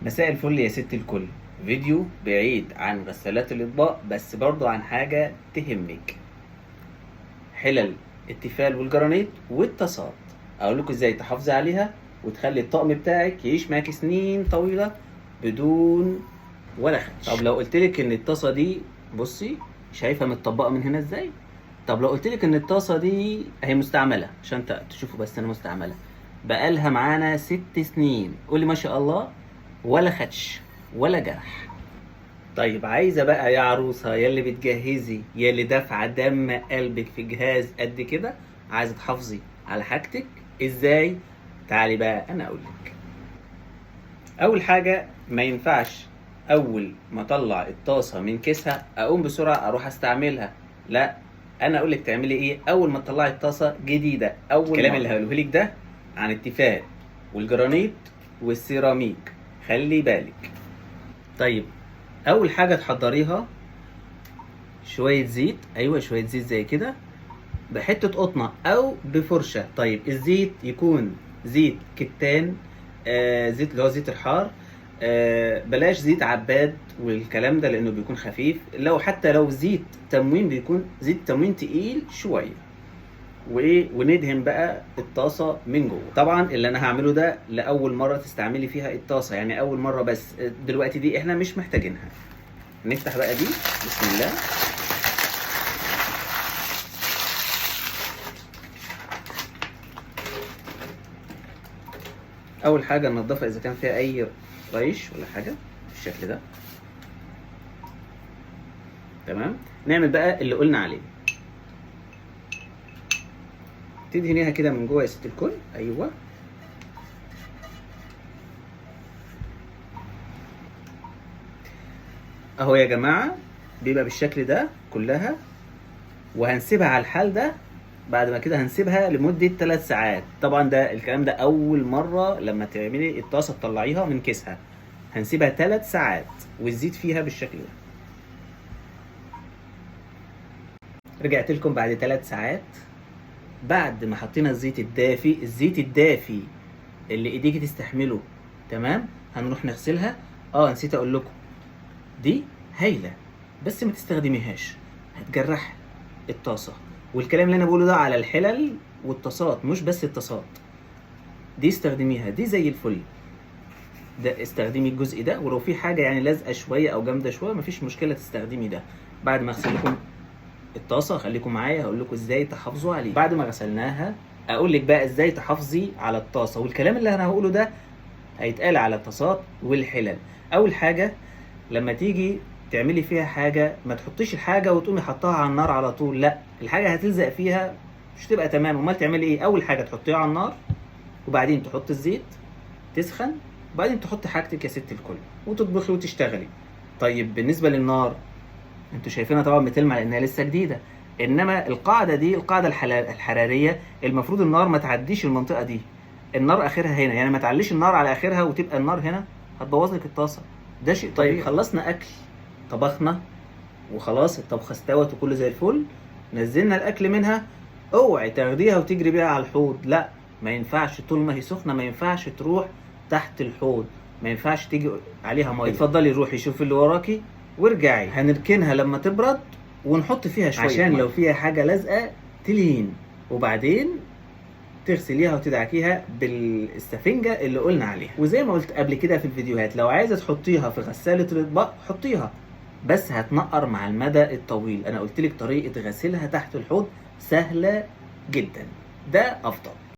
مساء الفل يا ست الكل. فيديو بعيد عن غسالات الأطباق بس برضو عن حاجة تهمك: حلل التيفال والجرانيت والطاسات. أقول لكم إزاي تحافظي عليها وتخلي الطقم بتاعك يعيش معاكي سنين طويلة بدون ولا خدش. طب لو قلتلك إن الطاسة دي، بصي شايفة متطبقة من هنا إزاي؟ طب لو قلتلك إن الطاسة دي هي مستعملة، عشان تشوفوا بس أنا مستعملة، بقالها معانا 6 سنين، قولي ما شاء الله، ولا خدش ولا جرح. طيب عايزة بقى يا عروسة، يا اللي بتجهزي، يا اللي دافعة دم قلبك في جهاز قد كده، عايزة تحافظي على حاجتك ازاي؟ تعالي بقى انا اقولك. اول حاجة، ما ينفعش اول ما اطلع الطاسة من كيسها اقوم بسرعة اروح استعملها، لا، انا اقولك تعملي ايه اول ما تطلعي الطاسة جديدة. اول الكلام اللي هقوله لك ده عن التيفال والجرانيت والسيراميك، خلي بالك. طيب اول حاجه تحضريها شويه زيت، ايوه شويه زيت زي كده، بحته قطنه او بفرشه. طيب الزيت يكون زيت كتان، زيت اللي هو زيت الحار، بلاش زيت عباد والكلام ده لانه بيكون خفيف. حتى لو زيت تموين بيكون زيت تموين تقيل شويه. وندهن بقى الطاسه من جوه. طبعا اللي انا هعمله ده لاول مره تستعملي فيها الطاسه، يعني اول مره بس، دلوقتي دي احنا مش محتاجينها. نفتح بقى دي، بسم الله. اول حاجه ننضفها اذا كان فيها اي ريش ولا حاجه بالشكل ده. تمام، نعمل بقى اللي قلنا عليه. تدهنيها كده من جوه يا ست الكل، ايوه. اهو يا جماعه بيبقى بالشكل ده كلها، وهنسيبها على الحال ده. بعد ما كده هنسيبها لمدة 3 ساعات. طبعا ده الكلام ده أول مرة لما تعملي الطاسة تطلعيها من كيسها، هنسيبها 3 ساعات والزيت فيها بالشكل ده. رجعت لكم بعد 3 ساعات، بعد ما حطينا الزيت الدافي، الزيت الدافي اللي ايديكي تستحمله. تمام، هنروح نغسلها. نسيت اقول لكم، دي هايلة بس ما تستخدميهاش، هتجرح الطاسة. والكلام اللي انا بقوله ده على الحلل والطاسات، مش بس الطاسات. دي استخدميها، دي زي الفل. ده استخدمي الجزء ده، ولو في حاجة يعني لازقة شوية او جامدة شوية مفيش مشكلة تستخدمي ده. بعد ما اغسل لكم الطاسة، خليكم معايا هقول لكم ازاي تحافظوا عليه. بعد ما غسلناها اقول لك بقى ازاي تحافظي على الطاسة. والكلام اللي انا هقوله ده هيتقال على الطاسات والحلل. اول حاجة، لما تيجي تعملي فيها حاجة ما تحطيش الحاجة وتقومي حطها على النار على طول، لا، الحاجة هتلزق فيها مش تبقى تمام. امال تعملي ايه؟ اول حاجة تحطيها على النار، وبعدين تحط الزيت تسخن، وبعدين تحطي حاجتك يا ست الكل وتطبخي وتشتغلي. طيب بالنسبة للنار، انتوا شايفينها طبعا بتلمع لانها لسه جديدة، انما القاعدة دي القاعدة الحرارية، المفروض النار ما تعديش المنطقة دي. النار اخرها هنا، يعني ما تعليش النار على اخرها وتبقى النار هنا، هتبوظ لك الطاسة. ده شيء طبيعي. طيب خلصنا اكل، طبخنا وخلاص الطبخه استوت وكله زي الفل، نزلنا الاكل منها. اوعي تاخديها وتجري بيها على الحوض، لا، ما ينفعش. طول ما هي سخنه ما ينفعش تروح تحت الحوض، ما ينفعش تيجي عليها ميه. اتفضلي روحي شوفي اللي وراكي وارجعي. هنركنها لما تبرد ونحط فيها شويه عشان لو فيها حاجه لازقه تلين، وبعدين تغسليها وتدعكيها بالسفنجة اللي قلنا عليها. وزي ما قلت قبل كده في الفيديوهات، لو عايزة تحطيها في غسالة الأطباق حطيها، بس هتنقر مع المدى الطويل. أنا قلت لك طريقة غسيلها تحت الحوض سهلة جدا، ده أفضل.